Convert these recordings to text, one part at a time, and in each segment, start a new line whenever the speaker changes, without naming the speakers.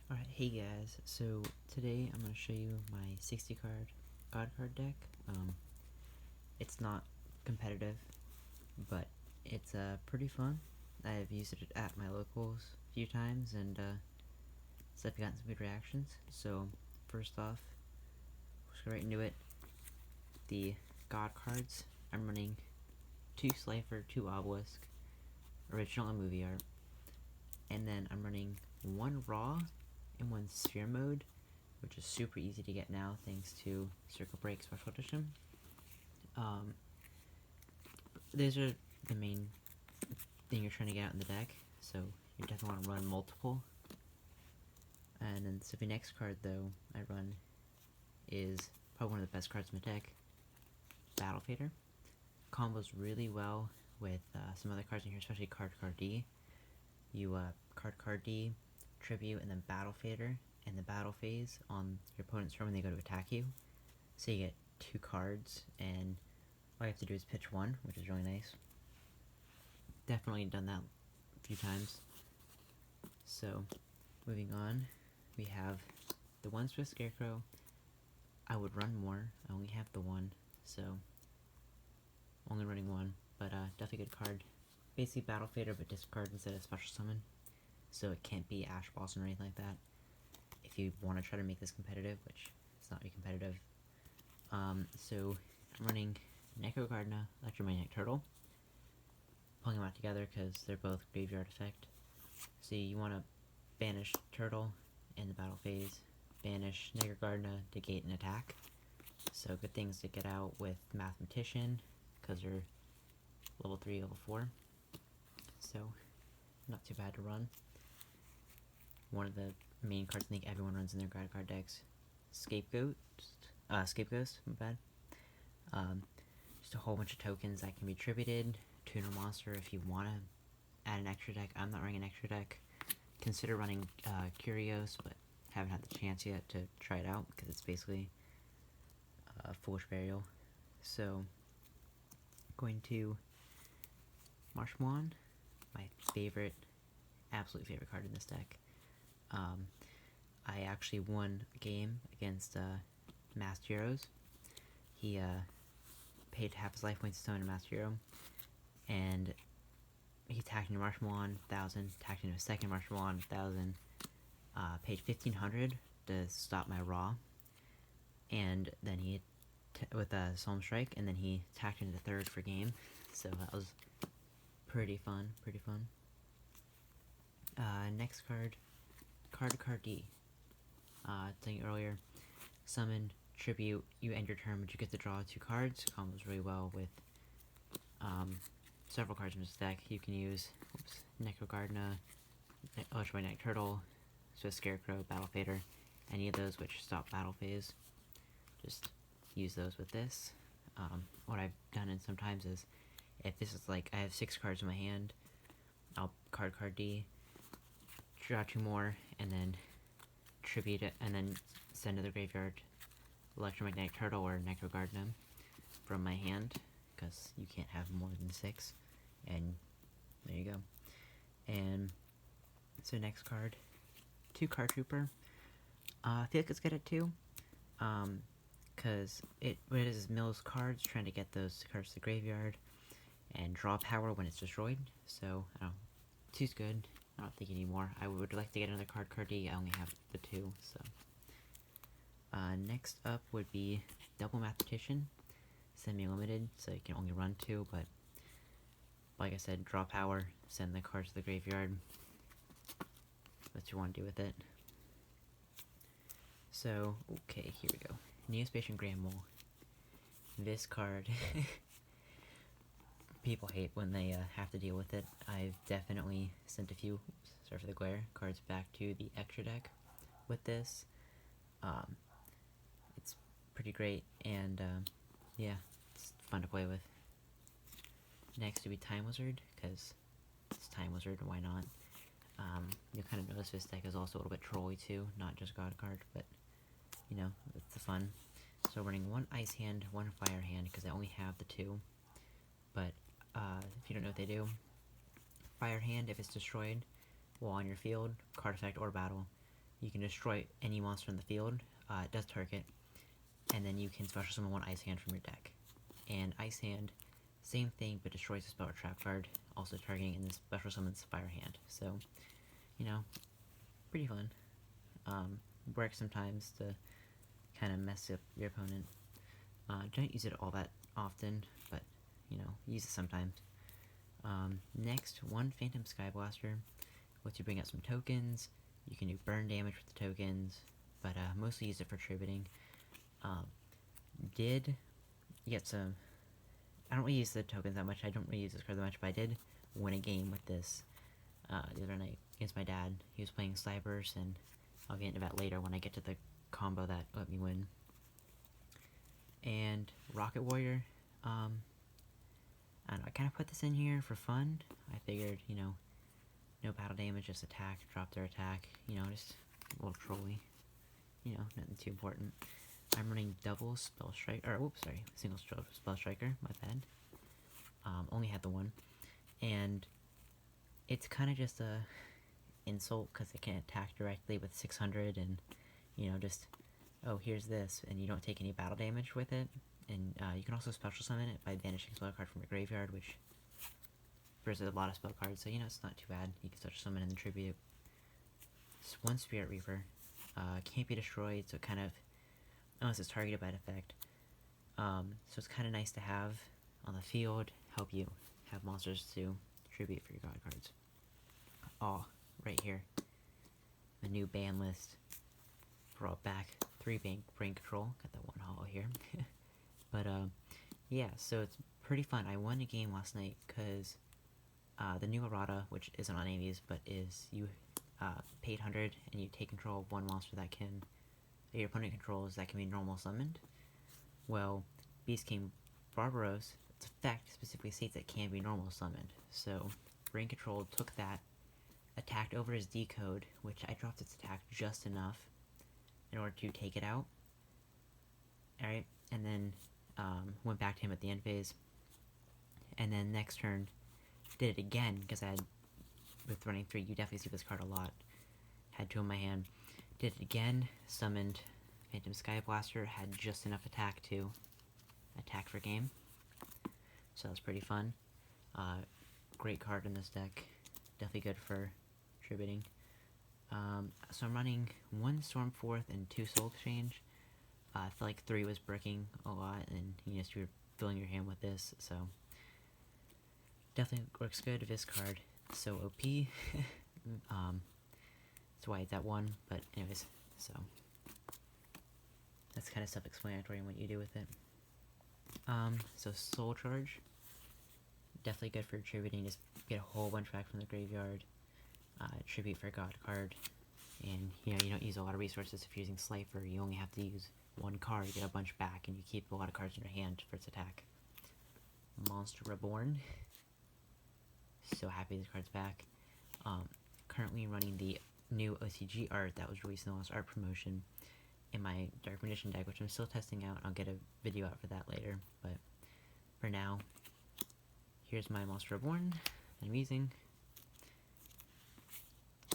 Alright, hey guys, so today I'm going to show you my 60 card God card deck. It's not competitive, but it's pretty fun. I've used it at my locals a few times, and so I've gotten some good reactions. So first off, let's go right into it. The God cards, I'm running 2 Slifer, 2 Obelisk, original and movie art, and then I'm running 1 Raw and 1 Sphere Mode, which is super easy to get now thanks to Circle Break Special Edition. These are the main thing you're trying to get out in the deck, so you definitely want to run multiple. And then the next card, though, I run is probably one of the best cards in my deck, Battle Fader. Combos really well with some other cards in here, especially Card D. You Card D, Tribute, and then Battle Fader, and the Battle Phase on your opponent's turn when they go to attack you. So you get 2 cards, and all you have to do is pitch 1, which is really nice. Definitely done that a few times. So, moving on, we have the 1 Swift Scarecrow. I would run more, I only have the 1, so only running 1, but definitely good card. Basically Battle Fader, but discard instead of Special Summon, so it can't be Ash Blossom or anything like that. If you want to try to make this competitive, which it's not really competitive. So I'm running Necrogardna, Electromagnetic Turtle. Pulling them out together because they're both graveyard effect. So you want to banish Turtle in the battle phase, banish Necrogardna to gate an attack. So good things to get out with Mathematician, because they're level 3, level 4. So not too bad to run. One of the main cards I think everyone runs in their grad card decks. Scapegoat, my bad. Just a whole bunch of tokens that can be tributed. Tuner Monster if you want to add an extra deck. I'm not running an extra deck. Consider running Curios, but haven't had the chance yet to try it out because it's basically Foolish Burial. So, going to Marshmallow, my favorite, absolute favorite card in this deck. I actually won a game against Masked Heroes. He paid half his life points to summon a Masked Hero, and he attacked into Marshmallow 1000, attacked into a second Marshmallow 1000, paid 1500 to stop my Raw, and then he with a Solemn Strike, and then he attacked into third for game, so that was pretty fun. Next card, Card D. Saying earlier, summon, tribute, you end your turn, but you get to draw 2 cards. Combos really well with several cards in this deck. You can use Necrogardna, Electromagnetic Turtle, Swift Scarecrow, Battle Fader, any of those which stop battle phase. Just use those with this. What I've done in sometimes is, if this is like, I have 6 cards in my hand, I'll Card D, draw 2 more, and then tribute it, and then send to the graveyard Electromagnetic Turtle or Necrogardna from my hand, because you can't have more than 6, and there you go. And so next card, 2 Card Trooper. I feel like it's good at 2, because what it is mills cards, trying to get those cards to the graveyard, and draw power when it's destroyed, so, I don't know, 2's good. I don't think you need more. I would like to get another Card D, I only have the 2, so. Next up would be Double Mathematician, semi-limited, so you can only run 2, but like I said, draw power, send the cards to the graveyard. What you want to do with it. So, okay, here we go. Neospatian Grand Mole. This card, people hate when they have to deal with it. I've definitely sent a few, sorry for the glare, cards back to the extra deck with this. It's pretty great, and yeah, it's fun to play with. Next would be Time Wizard, because it's Time Wizard, why not? You'll kind of notice this deck is also a little bit trolly too, not just God card, but, you know, it's the fun. So running 1 Ice Hand, 1 Fire Hand, because I only have the 2, but if you don't know what they do, Fire Hand, if it's destroyed while on your field, card effect or battle, you can destroy any monster in the field. It does target. And then you can special summon one Ice Hand from your deck. And Ice Hand, same thing, but destroys a spell or trap card, also targeting, and then special summons Fire Hand. So, you know, pretty fun. Works sometimes to kind of mess up your opponent. Don't use it all that often, but, you know, use it sometimes. Next, one Phantom Skyblaster lets you bring out some tokens. You can do burn damage with the tokens, but mostly use it for tributing. Did get some... I don't really use the tokens that much, I don't really use this card that much, but I did win a game with this the other night against my dad. He was playing Cyberse, and I'll get into that later when I get to the combo that let me win. And Rocket Warrior, I don't know, I kind of put this in here for fun. I figured, you know, no battle damage, just attack, drop their attack, you know, just a little trolly. You know, nothing too important. I'm running double Spell Striker, or whoops, sorry, single Spell Striker, my bad. Only had the one. And it's kind of just a insult, because it can attack directly with 600, and, you know, just, oh, here's this, and you don't take any battle damage with it. And you can also special summon it by banishing a spell card from your graveyard, which versus a lot of spell cards, so, you know, it's not too bad. You can special summon and then tribute. It's one Spirit Reaper. Can't be destroyed, so it kind of, unless it's targeted by effect. So it's kind of nice to have on the field, help you have monsters to tribute for your god cards. Oh, right here. A new ban list. Brought back 3 brain control. Got that one hollow here. But, yeah, so it's pretty fun. I won a game last night, because the new errata, which isn't on any of these, but is you pay 800 and you take control of one monster that can, that your opponent controls, that can be normal summoned. Well, Beast King Barbaros, its effect specifically states that can be normal summoned. So, Brain Control took that, attacked over his decode, which I dropped its attack just enough in order to take it out. Alright, and then went back to him at the end phase. And then next turn, did it again, because I had, with running 3, you definitely see this card a lot. Had 2 in my hand. Did it again, summoned Phantom Skyblaster, had just enough attack to attack for game. So that was pretty fun. Great card in this deck. Definitely good for tributing. So I'm running 1 Stormforth and 2 Soul Exchange. I feel like 3 was bricking a lot, and you just were filling your hand with this, so definitely works good. This card, so OP. That's why it's at 1, but anyways, so that's kind of self-explanatory in what you do with it. So Soul Charge, definitely good for tributing. Just get a whole bunch back from the graveyard. Tribute for God card, and you know, you don't use a lot of resources if you're using Slifer. You only have to use 1 card to get a bunch back, and you keep a lot of cards in your hand for its attack. Monster Reborn, so happy this card's back. Currently running the new OCG art that was released in the last art promotion in my Dark Magician deck, which I'm still testing out. I'll get a video out for that later, but for now, here's my Monster Reborn I'm using.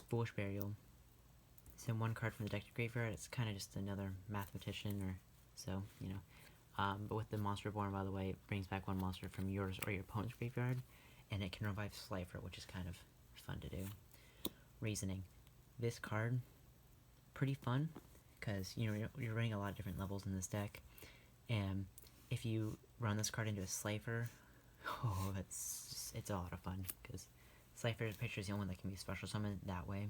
Foolish Burial. Send 1 card from the deck to graveyard. It's kind of just another mathematician, or so, you know. But with the Monster Reborn, by the way, it brings back 1 monster from yours or your opponent's graveyard, and it can revive Slifer, which is kind of fun to do. Reasoning. This card, pretty fun, because, you know, you're running a lot of different levels in this deck, and if you run this card into a Slifer, oh, it's a lot of fun, because Slifer's picture is the only one that can be special summoned that way.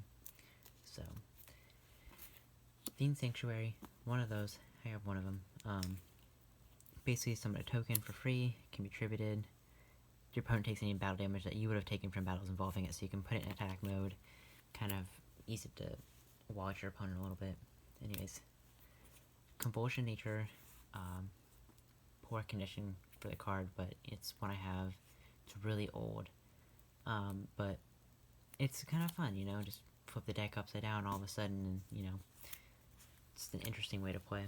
So, Fiend Sanctuary, one of those. I have one of them. Basically, summon a token for free, can be tributed. Your opponent takes any battle damage that you would have taken from battles involving it, so you can put it in attack mode. Kind of ease it to watch your opponent a little bit. Anyways, Convulsion Nature, poor condition for the card, but it's one I have. It's really old. But it's kind of fun, you know, just flip the deck upside down all of a sudden, and, you know, it's an interesting way to play.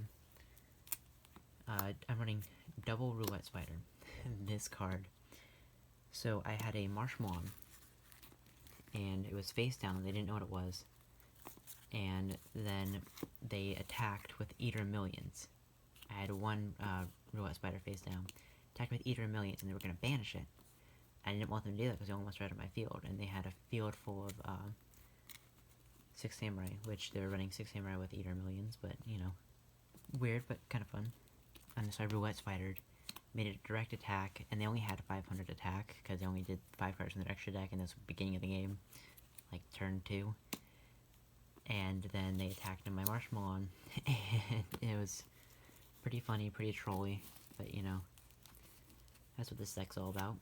I'm running double Roulette Spider, this card. So I had a Marshmallow, and it was face down, and they didn't know what it was. and then they attacked with Eater Millions. I had one Roulette Spider face down, attacked with Eater Millions, and they were going to banish it. I didn't want them to do that because they almost right at my field, and they had a field full of 6 Samurai, which they were running 6 Samurai with Eater Millions, but, you know, weird, but kind of fun. And so I Roulette Spidered, made a direct attack, and they only had 500 attack, because they only did 5 cards in their extra deck, and this was the beginning of the game, like turn 2. And then they attacked in my Marshmallow, and it was pretty funny, pretty trolly, but, you know, that's what this deck's all about.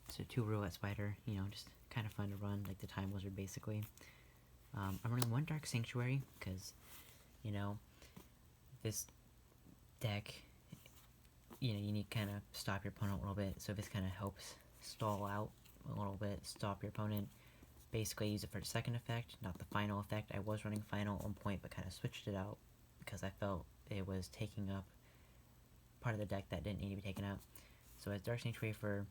So 2 Roulette Spider, you know, just kind of fun to run, like the Time Wizard, basically. I'm running 1 Dark Sanctuary, because, you know, this deck, you know, you need to kind of stop your opponent a little bit, so this kind of helps stall out a little bit, stop your opponent. Basically, use it for the second effect, not the final effect. I was running final on point, but kind of switched it out, because I felt it was taking up part of the deck that didn't need to be taken out. So as Dark Sanctuary for,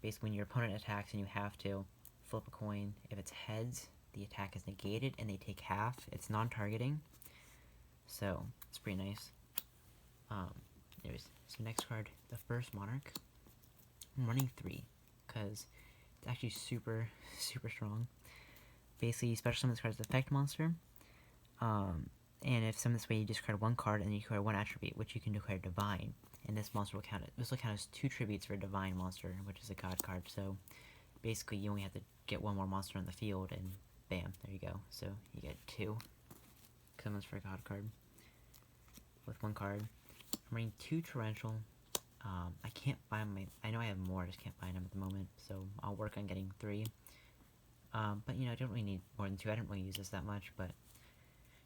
basically when your opponent attacks and you have to flip a coin, if it's heads, the attack is negated and they take half. It's non-targeting, so it's pretty nice. Anyways, so next card, the first Monarch. I'm running 3, because it's actually super, super strong. Basically, special summon this card as effect monster. And if summoned this way, you discard 1 card and you declare 1 attribute, which you can declare Divine. And this monster will count it. This will count as 2 tributes for a Divine monster, which is a God card. So basically, you only have to get 1 more monster on the field, and bam, there you go. So you get 2 summons for a God card with 1 card. I'm running 2 Torrential. I can't find my... I know I have more, I just can't find them at the moment, so I'll work on getting 3. But, you know, I don't really need more than 2. I don't really use this that much, but,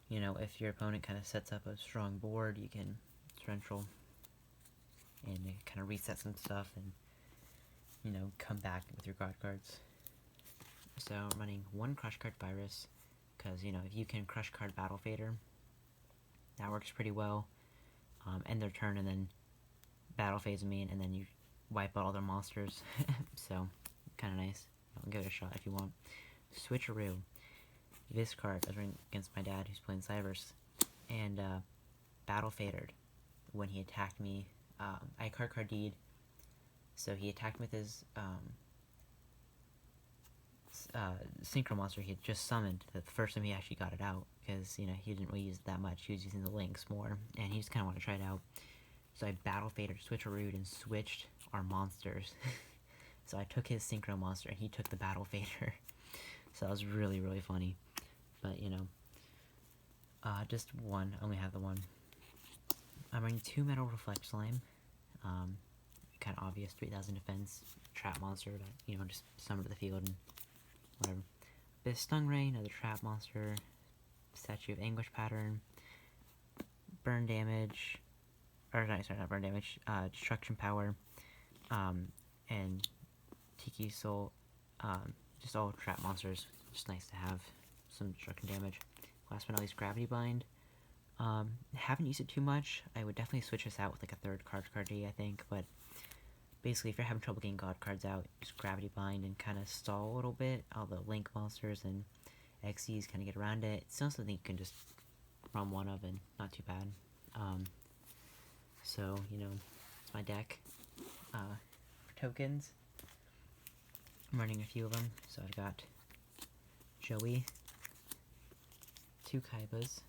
you know, if your opponent kind of sets up a strong board, you can Torrential and kind of reset some stuff and, you know, come back with your God cards. So I'm running 1 Crush Card Virus, because, you know, if you can Crush Card Battle Fader, that works pretty well. End their turn and then Battle Phase me, and then you wipe out all their monsters. So, kind of nice. Give it a shot if you want. Switcheroo. This card, I was running against my dad who's playing Cybers, and Battle Fadered. When he attacked me, I card deed, so he attacked me with his Synchro Monster he had just summoned. The first time he actually got it out, because, you know, he didn't really use it that much. He was using the links more, and he just kind of wanted to try it out. So I Battle Fadered, Switcherooed, and switched our monsters. So I took his Synchro Monster, and he took the Battle Fader. So that was really, really funny. But, you know, just 1. I only have the 1. I'm running 2 Metal Reflect Slime. Kind of obvious, 3000 defense, trap monster that, you know, just summon to the field and whatever. This Stingray, another trap monster. Statue of Anguish pattern. Burn damage. Or, sorry, not burn damage. Destruction power. And Tiki Soul. Just all trap monsters. Just nice to have some destruction damage. Last but not least, Gravity Bind. Haven't used it too much. I would definitely switch this out with like a 3rd card D, I think, but basically if you're having trouble getting God cards out, just Gravity Bind and kind of stall a little bit. All the Link monsters and XYs kind of get around it. It's still something you can just run 1 of and not too bad. So, you know, it's my deck. For tokens, I'm running a few of them. So I've got Joey, 2 Kaibas,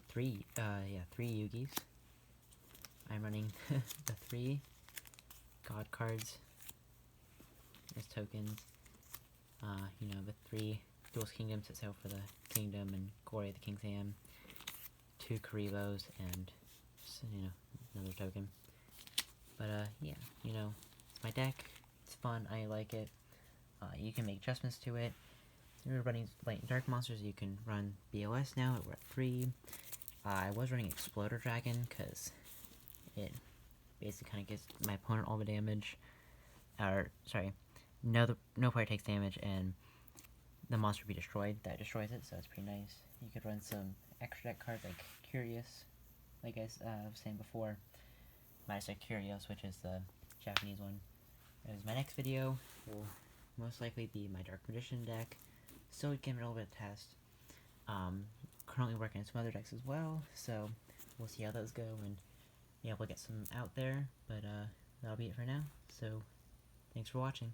3 Yugis. I'm running the 3 God cards as tokens. You know, the 3 Duel's Kingdoms that sail for the Kingdom and Glory of the King's Hand, 2 Karibos, and, you know, another token. But, yeah, you know, it's my deck. It's fun. I like it. You can make adjustments to it. If you're running light and dark monsters, you can run BOS now. We're at 3. I was running Exploder Dragon, because it basically kind of gives my opponent all the damage. Or, sorry, no player takes damage, and the monster will be destroyed. That destroys it, so it's pretty nice. You could run some extra deck cards like Curious, like I was saying before. Might have said Curious, which is the Japanese one. As my next video will most likely be my Dark Magician deck. still giving it a little bit of test. Currently working on some other decks as well, so we'll see how those go, and yeah, we'll get some out there, but that'll be it for now, so thanks for watching.